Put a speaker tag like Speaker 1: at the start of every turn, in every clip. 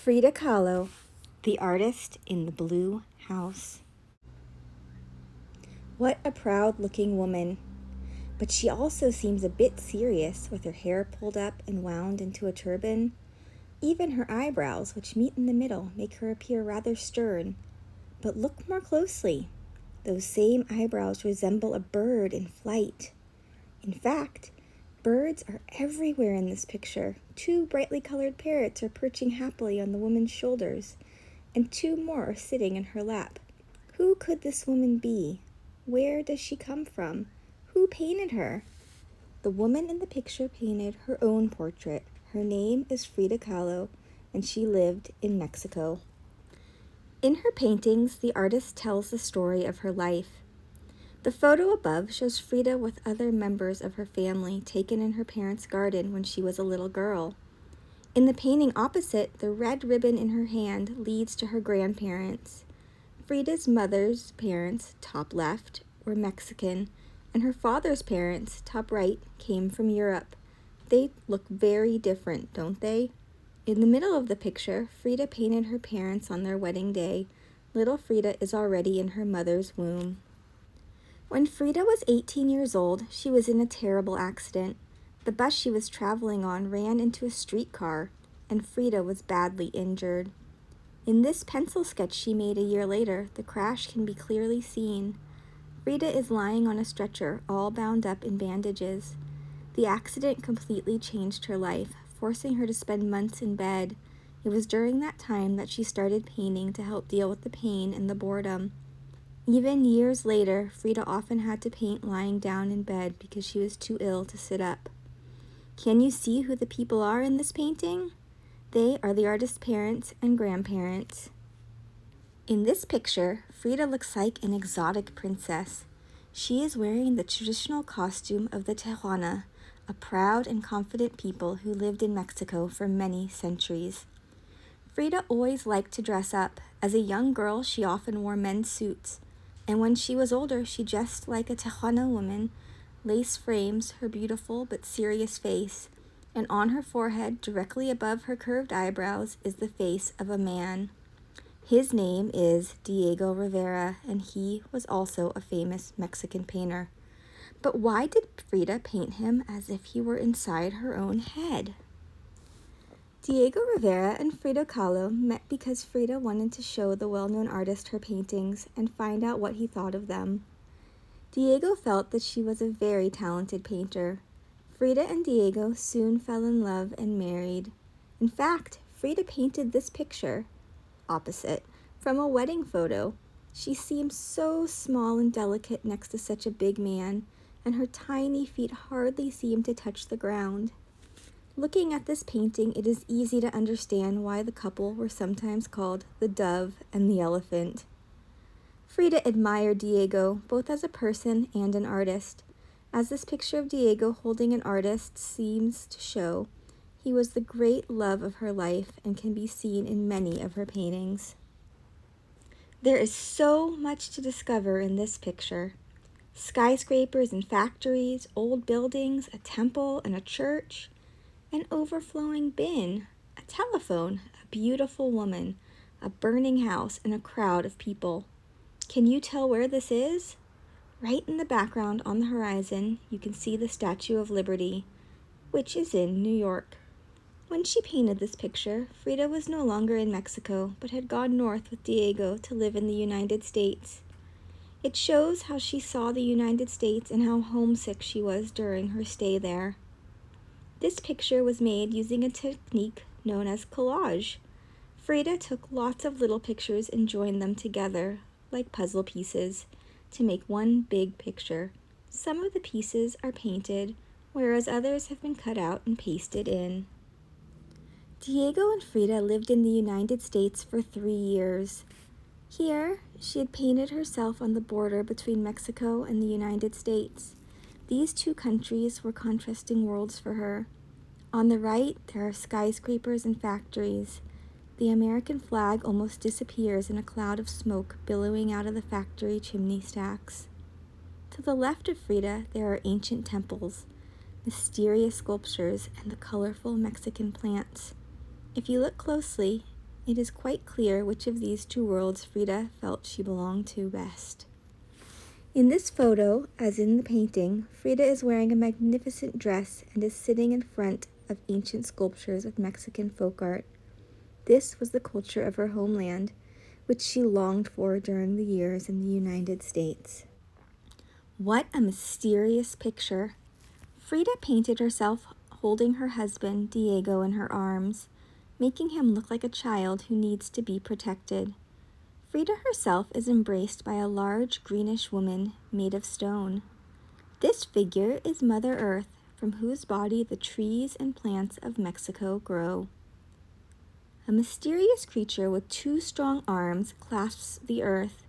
Speaker 1: Frida Kahlo, the artist in the blue house. What a proud-looking woman. But she also seems a bit serious, with her hair pulled up and wound into a turban. Even her eyebrows, which meet in the middle, make her appear rather stern. But look more closely. Those same eyebrows resemble a bird in flight. In fact, birds are everywhere in this picture. 2 brightly colored parrots are perching happily on the woman's shoulders, and 2 more are sitting in her lap. Who could this woman be? Where does she come from? Who painted her? The woman in the picture painted her own portrait. Her name is Frida Kahlo, and she lived in Mexico. In her paintings, the artist tells the story of her life. The photo above shows Frida with other members of her family taken in her parents' garden when she was a little girl. In the painting opposite, the red ribbon in her hand leads to her grandparents. Frida's mother's parents, top left, were Mexican, and her father's parents, top right, came from Europe. They look very different, don't they? In the middle of the picture, Frida painted her parents on their wedding day. Little Frida is already in her mother's womb. When Frida was 18 years old, she was in a terrible accident. The bus she was traveling on ran into a streetcar, and Frida was badly injured. In this pencil sketch she made a year later, the crash can be clearly seen. Frida is lying on a stretcher, all bound up in bandages. The accident completely changed her life, forcing her to spend months in bed. It was during that time that she started painting to help deal with the pain and the boredom. Even years later, Frida often had to paint lying down in bed because she was too ill to sit up. Can you see who the people are in this painting? They are the artist's parents and grandparents. In this picture, Frida looks like an exotic princess. She is wearing the traditional costume of the Tehuana, a proud and confident people who lived in Mexico for many centuries. Frida always liked to dress up. As a young girl, she often wore men's suits, and when she was older, she dressed like a Tehuana woman. Lace frames her beautiful but serious face, and on her forehead, directly above her curved eyebrows, is the face of a man. His name is Diego Rivera, and he was also a famous Mexican painter. But why did Frida paint him as if he were inside her own head? Diego Rivera and Frida Kahlo met because Frida wanted to show the well-known artist her paintings and find out what he thought of them. Diego felt that she was a very talented painter. Frida and Diego soon fell in love and married. In fact, Frida painted this picture, opposite, from a wedding photo. She seemed so small and delicate next to such a big man, and her tiny feet hardly seemed to touch the ground. Looking at this painting, it is easy to understand why the couple were sometimes called the dove and the elephant. Frida admired Diego, both as a person and an artist. As this picture of Diego holding an artist seems to show, he was the great love of her life and can be seen in many of her paintings. There is so much to discover in this picture. Skyscrapers and factories, old buildings, a temple and a church, an overflowing bin, a telephone, a beautiful woman, a burning house, and a crowd of people. Can you tell where this is? Right in the background on the horizon, you can see the Statue of Liberty, which is in New York. When she painted this picture, Frida was no longer in Mexico, but had gone north with Diego to live in the United States. It shows how she saw the United States and how homesick she was during her stay there. This picture was made using a technique known as collage. Frida took lots of little pictures and joined them together, like puzzle pieces, to make one big picture. Some of the pieces are painted, whereas others have been cut out and pasted in. Diego and Frida lived in the United States for 3 years. Here, she had painted herself on the border between Mexico and the United States. These 2 countries were contrasting worlds for her. On the right, there are skyscrapers and factories. The American flag almost disappears in a cloud of smoke billowing out of the factory chimney stacks. To the left of Frida, there are ancient temples, mysterious sculptures, and the colorful Mexican plants. If you look closely, it is quite clear which of these two worlds Frida felt she belonged to best. In this photo, as in the painting, Frida is wearing a magnificent dress and is sitting in front of ancient sculptures of Mexican folk art. This was the culture of her homeland, which she longed for during the years in the United States. What a mysterious picture! Frida painted herself holding her husband, Diego, in her arms, making him look like a child who needs to be protected. Frida herself is embraced by a large greenish woman made of stone. This figure is Mother Earth, from whose body the trees and plants of Mexico grow. A mysterious creature with two strong arms clasps the earth.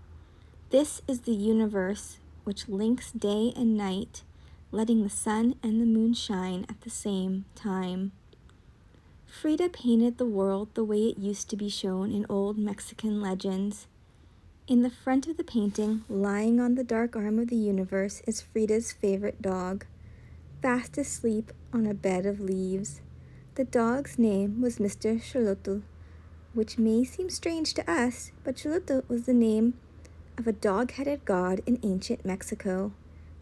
Speaker 1: This is the universe, which links day and night, letting the sun and the moon shine at the same time. Frida painted the world the way it used to be shown in old Mexican legends. In the front of the painting, lying on the dark arm of the universe, is Frida's favorite dog, fast asleep on a bed of leaves. The dog's name was Mr. Xolotl, which may seem strange to us, but Xolotl was the name of a dog-headed god in ancient Mexico.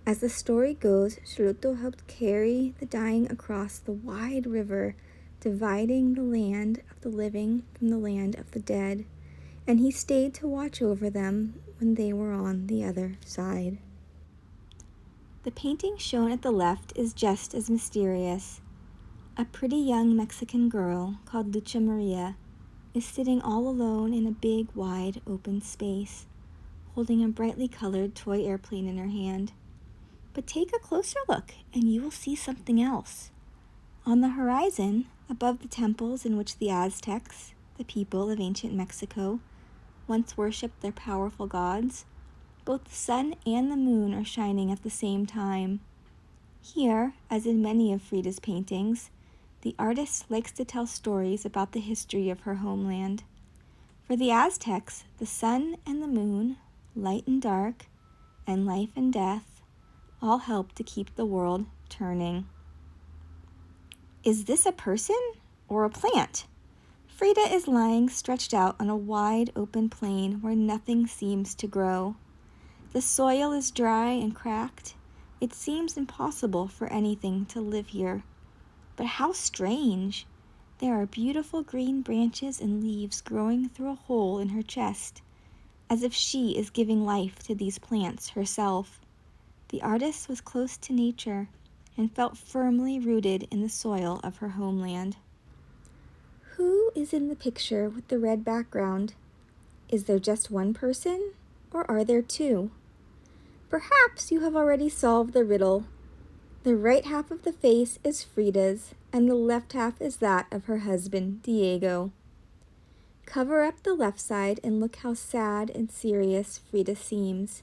Speaker 1: As the story goes, Xolotl helped carry the dying across the wide river, dividing the land of the living from the land of the dead, and he stayed to watch over them when they were on the other side. The painting shown at the left is just as mysterious. A pretty young Mexican girl called Lucha Maria is sitting all alone in a big, wide, open space, holding a brightly colored toy airplane in her hand. But take a closer look and you will see something else. On the horizon, above the temples in which the Aztecs, the people of ancient Mexico, once worshipped their powerful gods, both the sun and the moon are shining at the same time. Here, as in many of Frida's paintings, the artist likes to tell stories about the history of her homeland. For the Aztecs, the sun and the moon, light and dark, and life and death, all help to keep the world turning. Is this a person or a plant? Frida is lying stretched out on a wide open plain where nothing seems to grow. The soil is dry and cracked. It seems impossible for anything to live here. But how strange! There are beautiful green branches and leaves growing through a hole in her chest, as if she is giving life to these plants herself. The artist was close to nature and felt firmly rooted in the soil of her homeland. Who is in the picture with the red background? Is there just one person, or are there two? Perhaps you have already solved the riddle. The right half of the face is Frida's, and the left half is that of her husband, Diego. Cover up the left side and look how sad and serious Frida seems.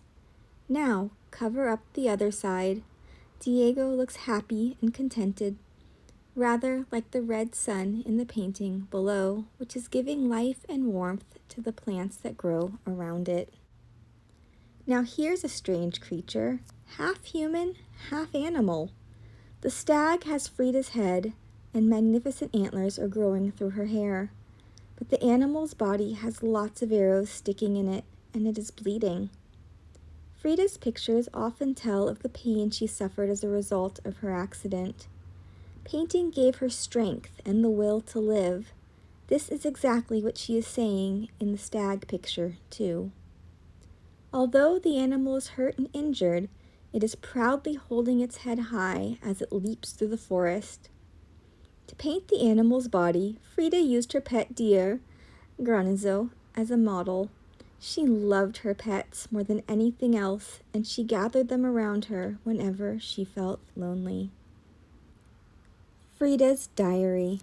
Speaker 1: Now, cover up the other side. Diego looks happy and contented, rather like the red sun in the painting below, which is giving life and warmth to the plants that grow around it. Now here's a strange creature, half human, half animal. The stag has Frida's head, and magnificent antlers are growing through her hair. But the animal's body has lots of arrows sticking in it, and it is bleeding. Frida's pictures often tell of the pain she suffered as a result of her accident. Painting gave her strength and the will to live. This is exactly what she is saying in the stag picture, too. Although the animal is hurt and injured, it is proudly holding its head high as it leaps through the forest. To paint the animal's body, Frida used her pet deer, Granizo, as a model. She loved her pets more than anything else, and she gathered them around her whenever she felt lonely. Frida's diary.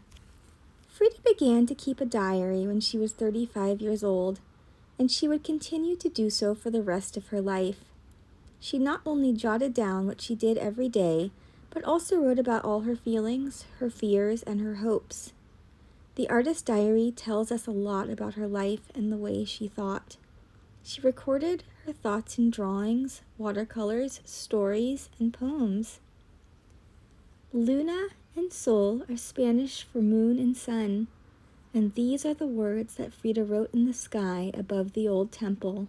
Speaker 1: Frida began to keep a diary when she was 35 years old, and she would continue to do so for the rest of her life. She not only jotted down what she did every day, but also wrote about all her feelings, her fears, and her hopes. The artist's diary tells us a lot about her life and the way she thought. She recorded her thoughts in drawings, watercolors, stories, and poems. Luna and Sol are Spanish for moon and sun. And these are the words that Frida wrote in the sky above the old temple.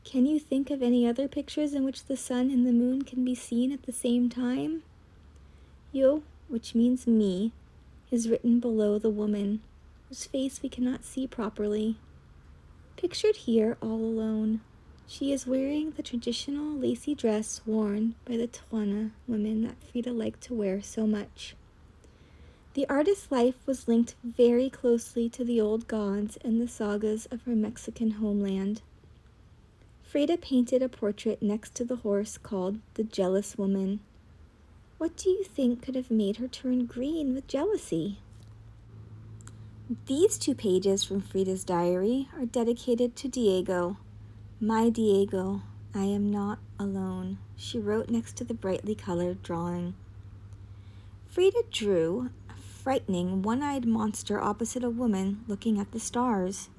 Speaker 1: Can you think of any other pictures in which the sun and the moon can be seen at the same time? Yo, which means me, is written below the woman, whose face we cannot see properly. Pictured here all alone, she is wearing the traditional lacy dress worn by the Tuana women that Frida liked to wear so much. The artist's life was linked very closely to the old gods and the sagas of her Mexican homeland. Frida painted a portrait next to the horse called the Jealous Woman. What do you think could have made her turn green with jealousy? These 2 pages from Frida's diary are dedicated to Diego. My Diego, I am not alone, she wrote next to the brightly colored drawing. Frida drew a frightening one-eyed monster opposite a woman looking at the stars.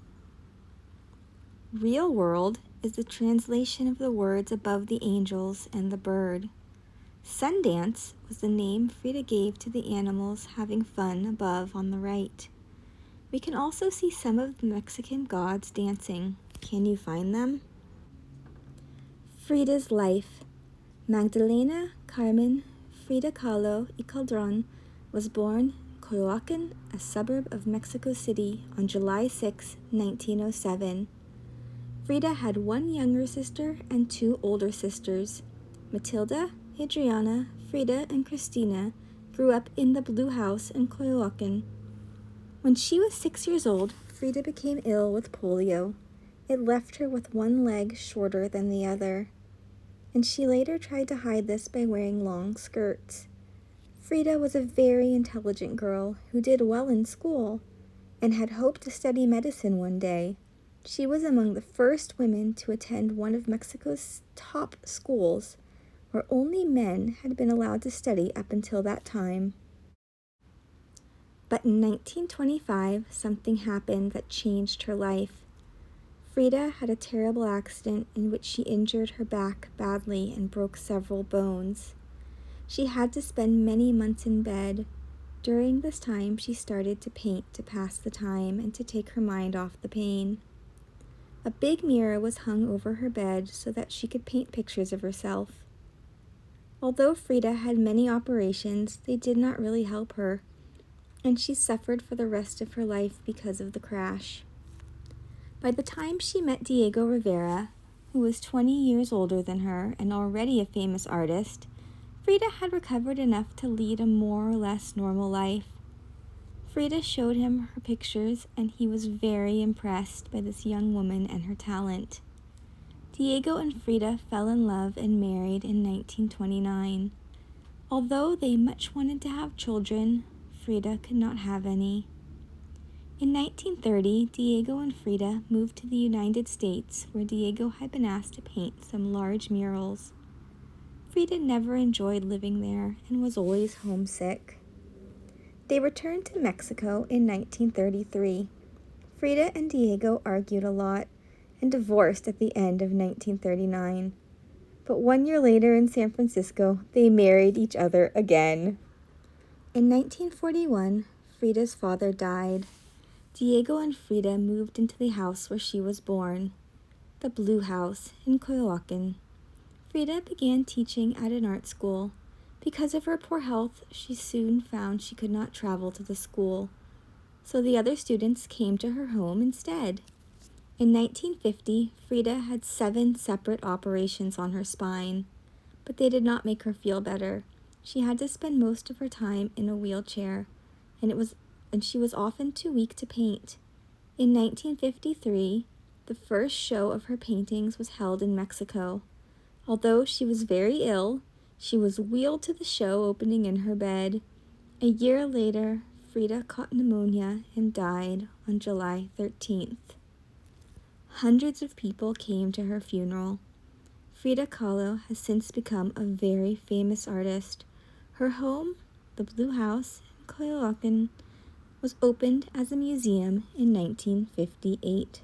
Speaker 1: Real world is the translation of the words above the angels and the bird. Sundance was the name Frida gave to the animals having fun above on the right. We can also see some of the Mexican gods dancing. Can you find them? Frida's life. Magdalena Carmen Frida Kahlo y Calderon was born in Coyoacán, a suburb of Mexico City, on July 6, 1907. Frida had 1 younger sister and 2 older sisters. Matilda, Adriana, Frida, and Christina grew up in the Blue House in Coyoacán. When she was 6 years old, Frida became ill with polio. It left her with 1 leg shorter than the other, and she later tried to hide this by wearing long skirts. Frida was a very intelligent girl who did well in school and had hoped to study medicine one day. She was among the first women to attend one of Mexico's top schools, where only men had been allowed to study up until that time. But in 1925, something happened that changed her life. Frida had a terrible accident in which she injured her back badly and broke several bones. She had to spend many months in bed. During this time, she started to paint to pass the time and to take her mind off the pain. A big mirror was hung over her bed so that she could paint pictures of herself. Although Frida had many operations, they did not really help her, and she suffered for the rest of her life because of the crash. By the time she met Diego Rivera, who was 20 years older than her and already a famous artist, Frida had recovered enough to lead a more or less normal life. Frida showed him her pictures, and he was very impressed by this young woman and her talent. Diego and Frida fell in love and married in 1929. Although they much wanted to have children, Frida could not have any. In 1930, Diego and Frida moved to the United States, where Diego had been asked to paint some large murals. Frida never enjoyed living there and was always homesick. They returned to Mexico in 1933. Frida and Diego argued a lot and divorced at the end of 1939. But 1 year later in San Francisco, they married each other again. In 1941, Frida's father died. Diego and Frida moved into the house where she was born, the Blue House in Coyoacán. Frida began teaching at an art school. Because of her poor health, she soon found she could not travel to the school, so the other students came to her home instead. In 1950, Frida had 7 separate operations on her spine, but they did not make her feel better. She had to spend most of her time in a wheelchair, and she was often too weak to paint. In 1953, the first show of her paintings was held in Mexico. Although she was very ill, she was wheeled to the show opening in her bed. A year later, Frida caught pneumonia and died on July 13th. Hundreds of people came to her funeral. Frida Kahlo has since become a very famous artist. Her home, the Blue House in Coyoacán, was opened as a museum in 1958.